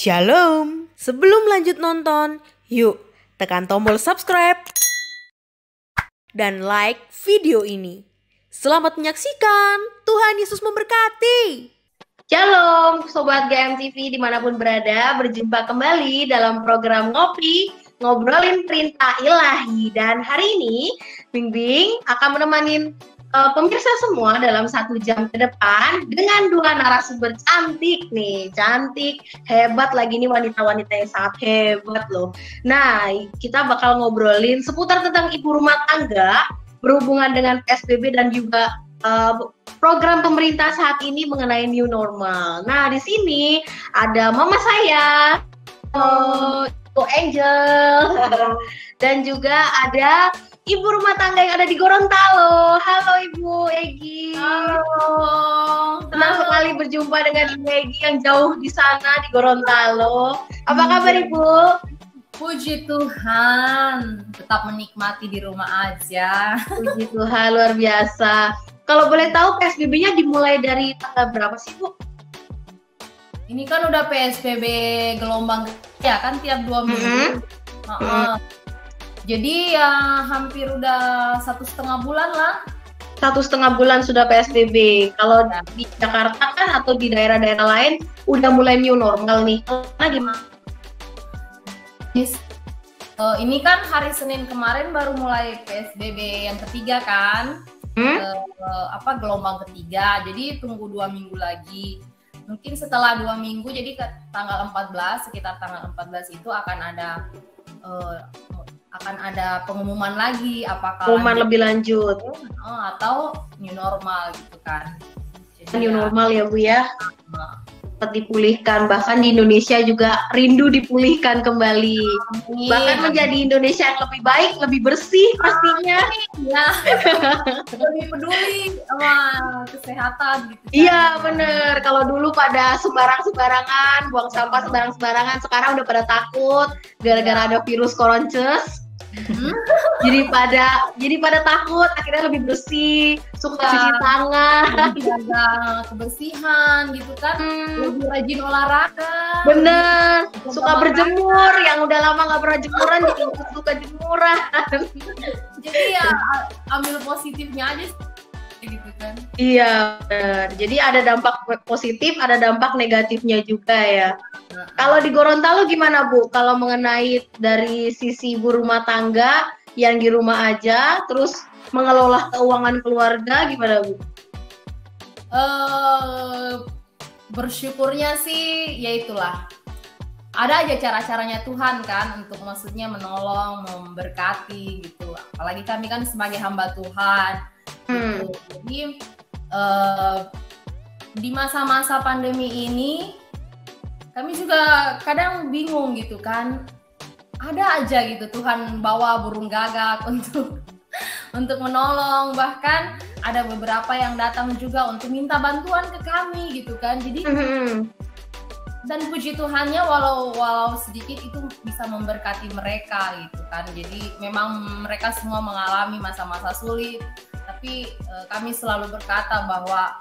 Shalom. Sebelum lanjut nonton, yuk tekan tombol subscribe dan like video ini. Selamat menyaksikan. Tuhan Yesus memberkati. Shalom Sobat GMTV dimanapun berada, berjumpa kembali dalam program Ngopi, Ngobrolin Perintah Ilahi. Dan hari ini Bing Bing akan menemani pemirsa semua dalam 1 jam ke depan dengan 2 narasumber cantik nih. Cantik, hebat lagi nih, wanita-wanita yang sangat hebat loh. Nah, kita bakal ngobrolin seputar tentang ibu rumah tangga berhubungan dengan PSBB dan juga program pemerintah saat ini mengenai new normal. Nah, di sini ada mama saya, Ibu Angel, dan juga ada ibu rumah tangga yang ada di Gorontalo. Halo Ibu Egi. Halo. Senang sekali berjumpa dengan Ibu Egi yang jauh di sana di Gorontalo. Apa kabar Ibu? Puji Tuhan, tetap menikmati di rumah aja. Puji Tuhan, luar biasa. Kalau boleh tahu PSBB-nya dimulai dari tanggal berapa sih Bu? Ini kan udah PSBB gelombang ya kan tiap 2 minggu. Jadi ya hampir udah 1,5 bulan lah. 1,5 bulan sudah PSBB. Kalau di Jakarta kan atau di daerah-daerah lain udah mulai new normal nih. Nah gimana? Ini kan hari Senin kemarin baru mulai PSBB yang ketiga kan. Gelombang ketiga. Jadi tunggu 2 minggu lagi. Mungkin setelah 2 minggu, jadi ke tanggal 14, sekitar tanggal 14 itu akan ada pengumuman lagi apakah pengumuman lebih lanjut atau new normal gitu kan. Jadi new normal ya Bu ya. Cepat dipulihkan, bahkan di Indonesia juga rindu dipulihkan kembali. Bahkan menjadi Indonesia yang lebih baik, lebih bersih pastinya. Ya. Lebih peduli sama kesehatan gitu kan. Iya bener, kalau dulu pada sembarang-sembarangan, buang sampah sembarang-sembarangan, sekarang udah pada takut gara-gara ada virus koronces. jadi pada takut, akhirnya lebih bersih, suka cuci tangan, jaga kebersihan gitu kan, lebih rajin olahraga. Bener, suka berjemur, yang udah lama nggak pernah jemuran jadi suka jemuran. Jadi ya ambil positifnya aja gitu kan. Iya bener, jadi ada dampak positif, ada dampak negatifnya juga ya. Kalau di Gorontalo gimana Bu? Kalau mengenai dari sisi ibu rumah tangga yang di rumah aja, terus mengelola keuangan keluarga gimana Bu? Bersyukurnya sih ya itulah. Ada aja cara-caranya Tuhan kan untuk maksudnya menolong, memberkati gitu. Apalagi kami kan sebagai hamba Tuhan. Gitu. Jadi di masa-masa pandemi ini kami juga kadang bingung gitu kan, ada aja gitu Tuhan bawa burung gagak untuk menolong, bahkan ada beberapa yang datang juga untuk minta bantuan ke kami gitu kan. Jadi dan puji Tuhannya walau sedikit itu bisa memberkati mereka gitu kan. Jadi memang mereka semua mengalami masa-masa sulit, tapi kami selalu berkata bahwa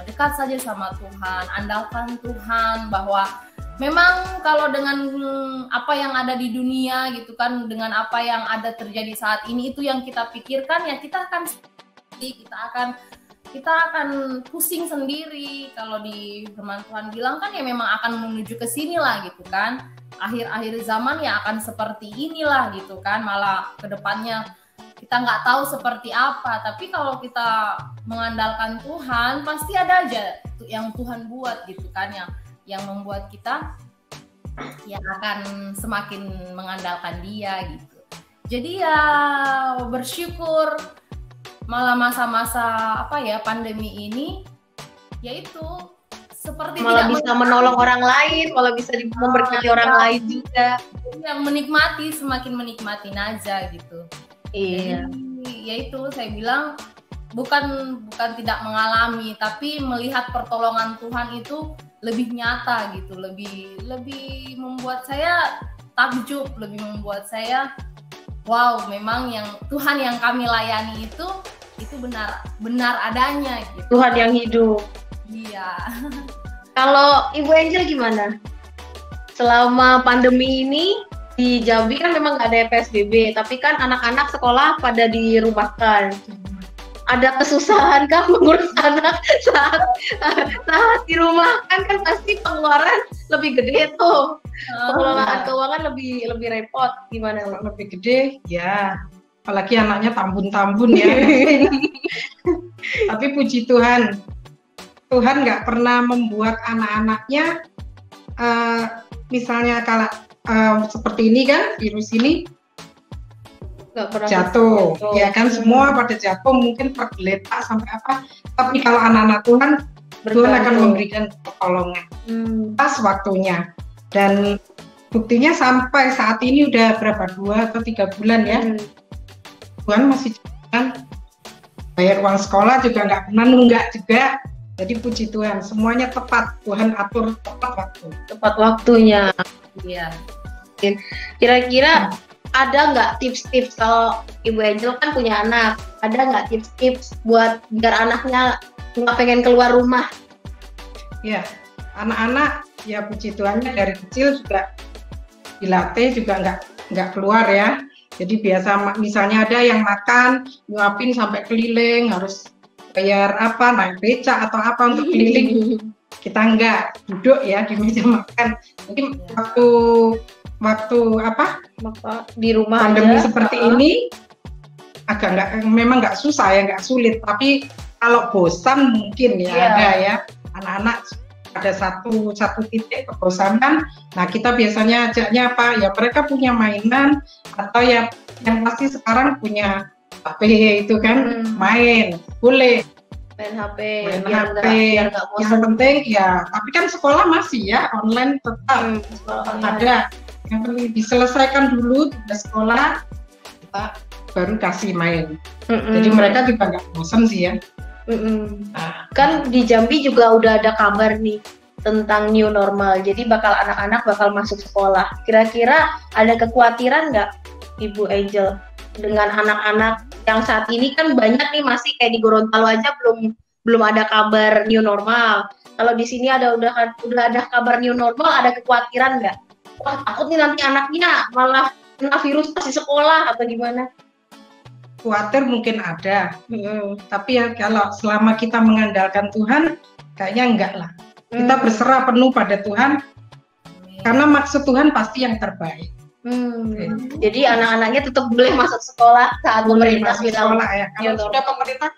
dekat saja sama Tuhan, andalkan Tuhan, bahwa memang kalau dengan apa yang ada di dunia gitu kan, dengan apa yang ada terjadi saat ini, itu yang kita pikirkan ya kita akan pusing sendiri. Kalau di firman Tuhan bilang kan ya memang akan menuju ke sini lah gitu kan. Akhir-akhir zaman ya akan seperti inilah gitu kan, malah ke depannya kita nggak tahu seperti apa. Tapi kalau kita mengandalkan Tuhan, pasti ada aja yang Tuhan buat gitu kan, yang membuat kita yang akan semakin mengandalkan Dia gitu. Jadi ya bersyukur malah masa-masa pandemi ini yaitu seperti malah bisa menolong orang lain, malah bisa memberkati orang lain juga. Yang semakin menikmati aja gitu. Iya. Jadi yaitu saya bilang bukan tidak mengalami, tapi melihat pertolongan Tuhan itu lebih nyata gitu, lebih membuat saya takjub, lebih membuat saya wow, memang yang Tuhan yang kami layani itu benar adanya gitu. Tuhan yang hidup. Iya. Kalau Ibu Angel gimana? selama pandemi ini di Jambi kan memang nggak ada PSBB, tapi kan anak-anak sekolah pada dirumahkan. Ada kesusahan kah mengurus anak saat dirumahkan, kan pasti pengeluaran lebih gede tuh. Pengelolaan keuangan lebih repot. Gimana? Lebih gede, ya. Apalagi anaknya tambun-tambun ya. Tapi puji Tuhan, Tuhan nggak pernah membuat anak-anaknya, misalnya kalau seperti ini kan, virus ini Nggak pernah jatuh, ya kan, semua pada jatuh, mungkin tergeletak sampai apa. Tapi kalau anak-anak Tuhan, Tuhan akan memberikan pertolongan pas waktunya. Dan buktinya sampai saat ini udah berapa, 2 atau 3 bulan ya, Tuhan masih jalan. Bayar uang sekolah juga nggak pernah nunggak juga. Jadi puji Tuhan, semuanya tepat, Tuhan atur tepat waktunya. Iya. Kira-kira ada nggak tips-tips, kalau Ibu Angel kan punya anak, ada nggak tips-tips buat biar anaknya nggak pengen keluar rumah? Ya, anak-anak ya puji Tuhannya dari kecil juga dilatih juga nggak keluar ya. Jadi biasa misalnya ada yang makan nyuapin sampai keliling, harus bayar apa, naik becak atau apa untuk keliling. Kita enggak, duduk ya di meja makan. Mungkin waktu apa di rumah pandemi aja, seperti ini agak memang nggak susah ya, nggak sulit. Tapi kalau bosan mungkin ya ada ya, anak-anak ada satu titik kebosanan. Nah kita biasanya ajaknya apa ya, mereka punya mainan atau ya yang pasti sekarang punya HP itu kan, main boleh main HP, biar nggak bosan. Yang penting ya, tapi kan sekolah masih ya online tetap ada. Yang penting diselesaikan dulu tugas sekolah, kita baru kasih main. Jadi mereka juga nggak bosan sih ya. Nah, kan di Jambi juga udah ada kabar nih tentang new normal. Jadi anak-anak bakal masuk sekolah. Kira-kira ada kekhawatiran nggak, Ibu Angel, dengan anak-anak yang saat ini kan banyak nih masih kayak di Gorontalo aja belum ada kabar new normal. Kalau di sini udah ada kabar new normal, ada kekhawatiran nggak? Wah, takut nih nanti anaknya malah kena virus pas di sekolah atau gimana? Khawatir mungkin ada, tapi ya kalau selama kita mengandalkan Tuhan, kayaknya enggak lah. Kita berserah penuh pada Tuhan, karena maksud Tuhan pasti yang terbaik. Jadi anak-anaknya tetap boleh masuk sekolah saat pemerintah bilang sekolah ya. Kalau sudah pemerintah,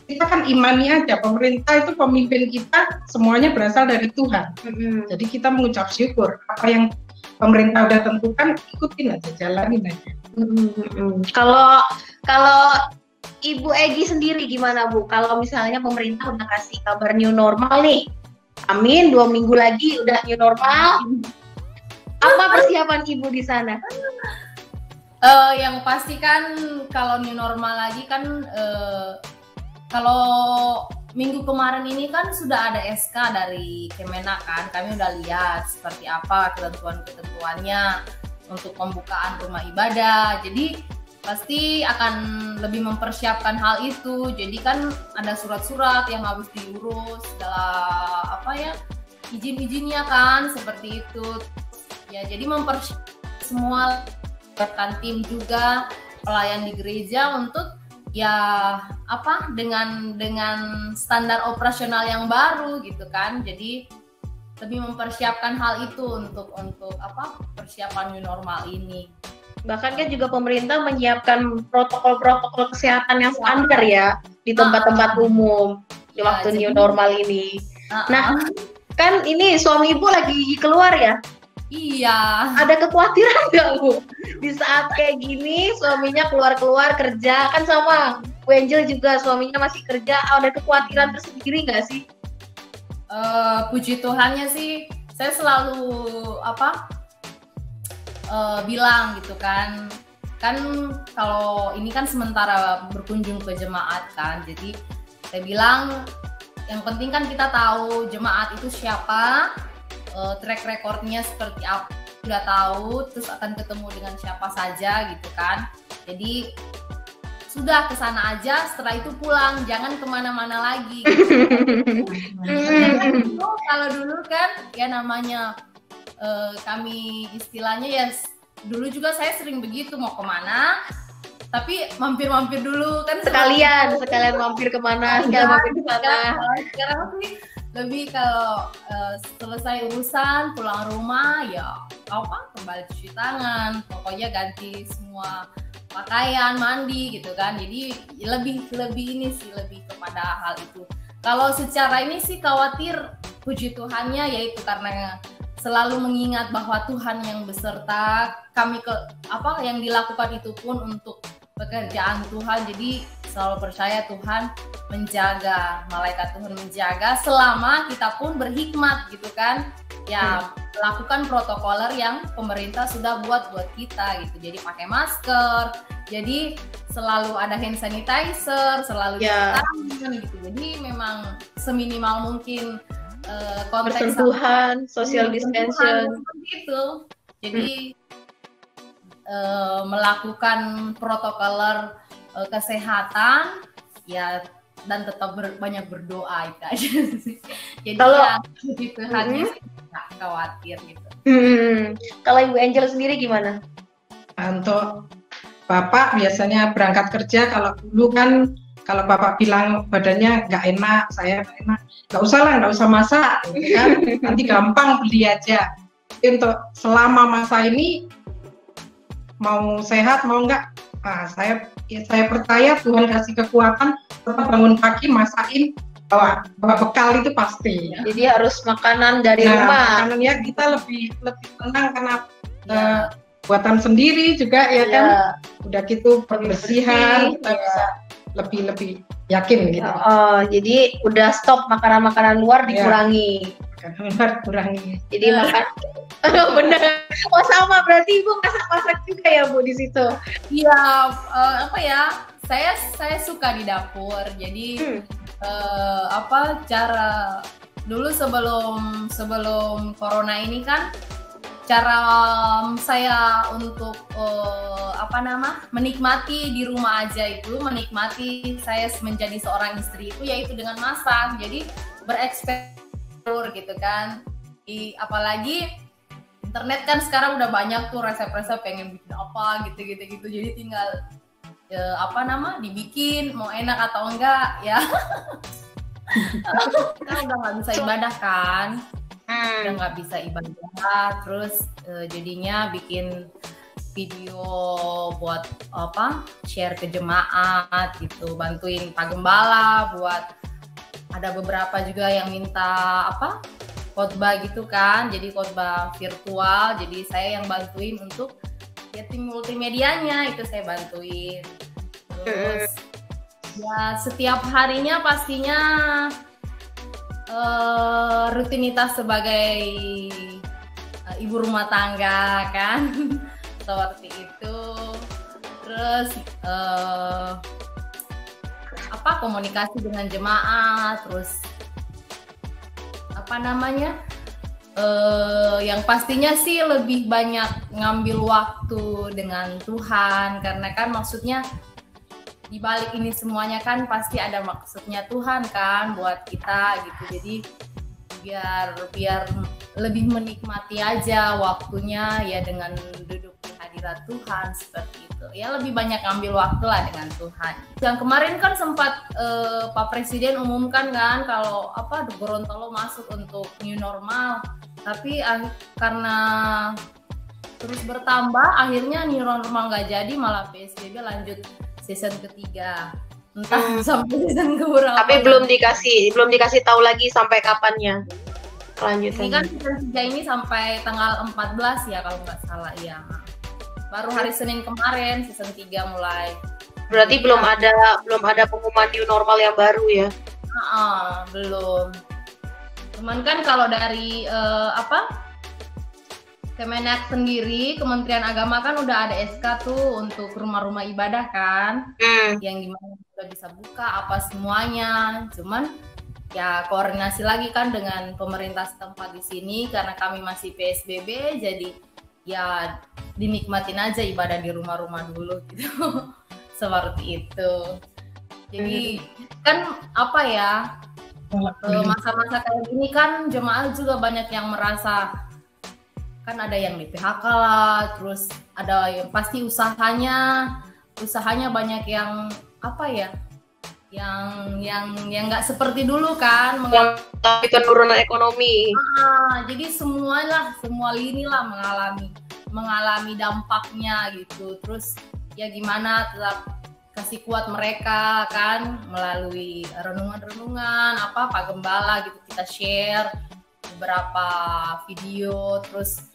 kita kan imani aja, pemerintah itu pemimpin kita semuanya berasal dari Tuhan. Jadi kita mengucap syukur, apa yang pemerintah udah tentukan, ikutin aja, jalanin aja. Kalau Ibu Egi sendiri gimana, Bu? Kalau misalnya pemerintah udah kasih kabar new normal nih, amin, 2 minggu lagi udah new normal. Apa persiapan Ibu di sana? Yang pasti kan kalau new normal lagi kan, kalau minggu kemarin ini kan sudah ada SK dari Kemenak kan, kami udah lihat seperti apa ketentuan-ketentuannya untuk pembukaan rumah ibadah. Jadi pasti akan lebih mempersiapkan hal itu. Jadi kan ada surat-surat yang harus diurus, segala apa ya, izin-izinnya kan, seperti itu. Ya, jadi mempersiapkan semua, bahkan tim juga pelayan di gereja untuk ya apa dengan standar operasional yang baru gitu kan. Jadi lebih mempersiapkan hal itu untuk apa, persiapan new normal ini. Bahkan kan juga pemerintah menyiapkan protokol-protokol kesehatan yang standar ya di tempat-tempat umum di waktu new normal ini. Nah, kan ini suami Ibu lagi keluar ya? Iya. Ada kekhawatiran nggak, Bu? Di saat kayak gini suaminya keluar-keluar kerja, kan sama Bu Angel juga suaminya masih kerja, ada kekhawatiran tersendiri nggak sih? Puji Tuhannya sih, saya selalu bilang gitu kan kalau ini kan sementara berkunjung ke jemaat kan, jadi saya bilang yang penting kan kita tahu jemaat itu siapa, track recordnya seperti apa, udah tahu, terus akan ketemu dengan siapa saja gitu kan. Jadi sudah ke sana aja, setelah itu pulang, jangan kemana-mana lagi gitu. Kalau dulu kan ya namanya kami istilahnya ya, dulu juga saya sering begitu, mau kemana tapi mampir-mampir dulu kan, sekalian mampir kemana, sekalian mampir ke sana. Sekarang sih lebih kalau selesai urusan pulang rumah ya kembali cuci tangan, pokoknya ganti semua pakaian, mandi gitu kan. Jadi lebih ini sih, lebih kepada hal itu. Kalau secara ini sih khawatir, puji Tuhannya, yaitu karena selalu mengingat bahwa Tuhan yang beserta kami, yang dilakukan itu pun untuk pekerjaan Tuhan. Jadi selalu percaya Tuhan menjaga, malaikat Tuhan menjaga selama kita pun berhikmat gitu kan. Ya, lakukan protokoler yang pemerintah sudah buat kita gitu. Jadi pakai masker, jadi selalu ada hand sanitizer, selalu cuci tangan gitu. Jadi memang seminimal mungkin konteks bersentuhan, social distancing gitu. Jadi melakukan protokoler kesehatan ya, dan tetap banyak berdoa itu aja sih. Jadi kalau gitu hanya nggak khawatir gitu. Kalau Ibu Angel sendiri gimana? Untuk Bapak biasanya berangkat kerja, kalau dulu kan kalau Bapak bilang badannya nggak enak, saya nggak enak, nggak usah masak, gitu kan? Nanti gampang beli aja. Tapi untuk selama masa ini mau sehat mau enggak, saya percaya Tuhan kasih kekuatan, tetap bangun pagi masakin, bawa bekal itu pasti. Jadi harus makanan dari rumah. Makanan ya kita lebih tenang karena buatan sendiri juga ya kan. Udah gitu kebersihan, kita bisa lebih yakin gitu. Jadi udah stop makanan luar, dikurangi. Kurangi. Jadi makan. Bener. Sama berarti Ibu masak juga ya Bu di situ. Iya, saya suka di dapur. Jadi cara dulu sebelum corona ini kan, cara saya untuk menikmati di rumah aja itu, menikmati saya menjadi seorang istri itu yaitu dengan masak. Jadi bereksplor gitu kan. Apalagi internet kan sekarang udah banyak tuh resep-resep, pengen bikin apa gitu. Jadi tinggal dibikin, mau enak atau enggak ya. Kita udah nggak bisa ibadah kan. Udah nggak bisa ibadah, terus jadinya bikin video buat share ke jemaat gitu, bantuin Pak Gembala buat, ada beberapa juga yang minta khotbah gitu kan, jadi khotbah virtual, jadi saya yang bantuin untuk tim multimedianya, itu saya bantuin. Terus ya setiap harinya pastinya rutinitas sebagai ibu rumah tangga kan. Seperti itu. Terus komunikasi dengan jemaat, terus yang pastinya sih lebih banyak ngambil waktu dengan Tuhan, karena kan maksudnya di balik ini semuanya kan pasti ada maksudnya Tuhan kan buat kita gitu. Jadi biar lebih menikmati aja waktunya ya dengan duduk di hadirat Tuhan seperti itu. Ya lebih banyak ngambil waktu lah dengan Tuhan. Yang kemarin kan sempat Pak Presiden umumkan kan kalau Gorontalo masuk untuk new normal. Tapi karena terus bertambah, akhirnya new normal nggak jadi, malah PSBB lanjut season ketiga. Entah sampai season keberapa. Tapi belum dikasih tahu lagi sampai kapannya kelanjutannya. Ini kan season 3 ini sampai tanggal 14 ya kalau nggak salah ya. Baru hari Senin kemarin season 3 mulai. Berarti belum ada pengumuman new normal yang baru ya? Belum. Cuman kan kalau dari Kemenak sendiri, Kementerian Agama kan udah ada SK tuh untuk rumah-rumah ibadah kan, yang gimana udah bisa buka apa semuanya. Cuman ya koordinasi lagi kan dengan pemerintah setempat di sini, karena kami masih PSBB, jadi ya dinikmatin aja ibadah di rumah-rumah dulu gitu. Seperti itu. Jadi kan masa-masa kayak gini kan jemaat juga banyak yang merasa kan ada yang di PHK lah, terus ada yang pasti usahanya banyak yang apa ya, yang nggak seperti dulu kan, mengalami penurunan ekonomi. Jadi semua lini lah mengalami dampaknya gitu. Terus ya gimana tetap kasih kuat mereka kan melalui renungan Pak Gembala gitu, kita share beberapa video, terus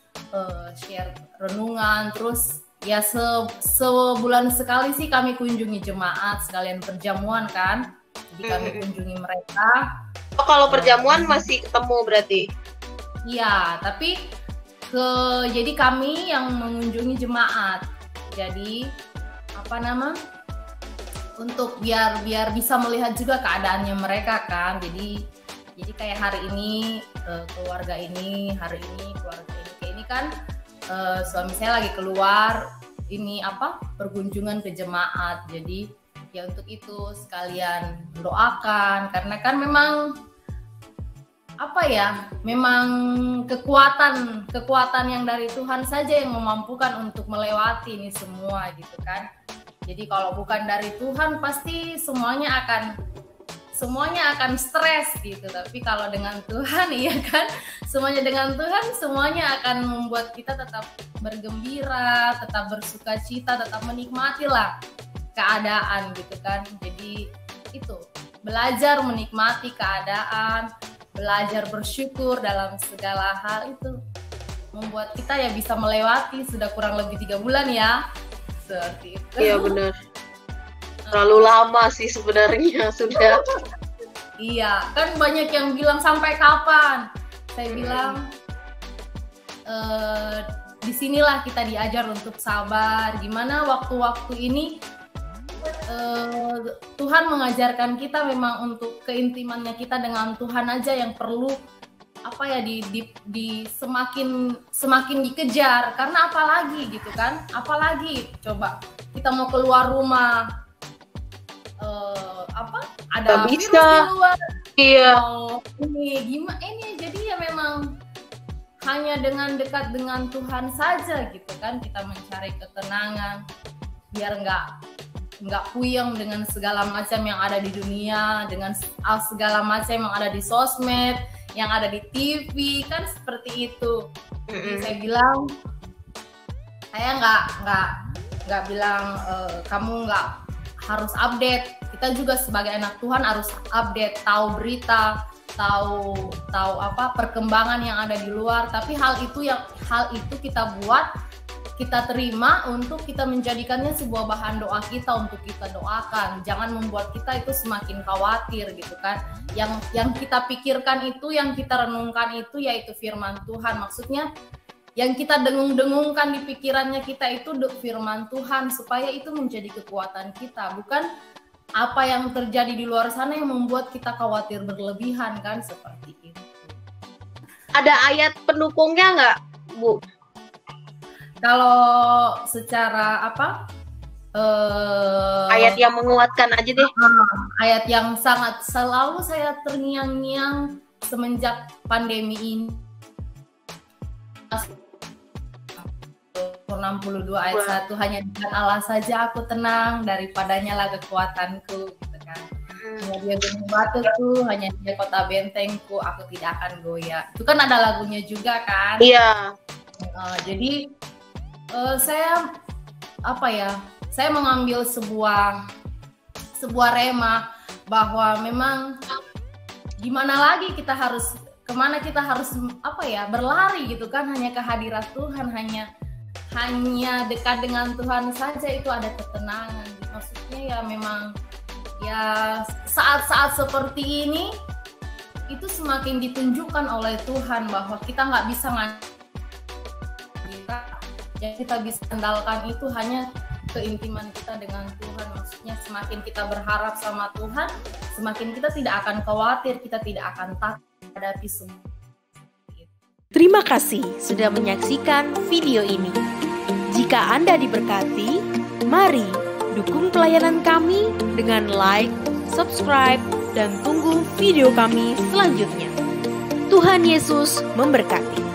share renungan, terus ya sebulan sekali sih kami kunjungi jemaat sekalian perjamuan kan, jadi kami kunjungi mereka. Oh, kalau perjamuan masih ketemu berarti? Iya, tapi jadi kami yang mengunjungi jemaat, jadi untuk biar bisa melihat juga keadaannya mereka kan, jadi kayak hari ini keluarga ini, hari ini keluarga ini, kayak ini kan suami saya lagi keluar perkunjungan ke jemaat, jadi ya untuk itu sekalian doakan, karena kan memang memang kekuatan yang dari Tuhan saja yang memampukan untuk melewati ini semua gitu kan. Jadi kalau bukan dari Tuhan pasti semuanya akan stres gitu, tapi kalau dengan Tuhan iya kan, semuanya dengan Tuhan semuanya akan membuat kita tetap bergembira, tetap bersuka cita, tetap menikmati lah keadaan gitu kan. Jadi itu belajar menikmati keadaan, belajar bersyukur dalam segala hal, itu membuat kita ya bisa melewati sudah kurang lebih 3 bulan ya, seperti itu. Iya benar. Terlalu lama sih sebenarnya sudah. Iya, kan banyak yang bilang sampai kapan? Saya bilang disinilah kita diajar untuk sabar. Gimana waktu-waktu ini Tuhan mengajarkan kita memang untuk keintimannya kita dengan Tuhan aja yang perlu semakin dikejar. Karena apalagi gitu kan? Apalagi coba kita mau keluar rumah, ada virus di luar, iya. Ini jadi ya memang hanya dengan dekat dengan Tuhan saja gitu kan, kita mencari ketenangan biar nggak puyeng dengan segala macam yang ada di dunia, dengan segala macam yang ada di sosmed, yang ada di TV kan, seperti itu. Jadi saya bilang, saya nggak bilang kamu nggak harus update. Kita juga sebagai anak Tuhan harus update, tahu berita, tahu perkembangan yang ada di luar. Tapi hal itu kita buat, kita terima untuk kita menjadikannya sebuah bahan doa kita untuk kita doakan. Jangan membuat kita itu semakin khawatir gitu kan. Yang kita pikirkan itu, yang kita renungkan itu yaitu firman Tuhan. Maksudnya yang kita dengung-dengungkan di pikirannya kita itu firman Tuhan, supaya itu menjadi kekuatan kita, bukan apa yang terjadi di luar sana yang membuat kita khawatir berlebihan kan, seperti itu. Ada ayat pendukungnya nggak, Bu? Kalau secara ayat yang menguatkan aja deh. Ayat yang sangat selalu saya terngiang-ngiang semenjak pandemi ini. 62 ayat 1, hanya dengan Allah saja aku tenang, daripadanya lah kekuatanku gitu kan. Hanya dia gunung batuku, hanya dia kota bentengku, aku tidak akan goyah. Itu kan ada lagunya juga kan. Iya. Jadi saya mengambil sebuah rema bahwa memang gimana lagi kita harus, kemana kita harus berlari gitu kan, hanya kehadirat Tuhan, hanya dekat dengan Tuhan saja itu ada ketenangan. Maksudnya ya memang ya saat-saat seperti ini itu semakin ditunjukkan oleh Tuhan bahwa kita nggak bisa yang kita bisa andalkan itu hanya keintiman kita dengan Tuhan. Maksudnya semakin kita berharap sama Tuhan, semakin kita tidak akan khawatir, kita tidak akan takut menghadapi semua. Terima kasih sudah menyaksikan video ini. Jika Anda diberkati, mari dukung pelayanan kami dengan like, subscribe, dan tunggu video kami selanjutnya. Tuhan Yesus memberkati.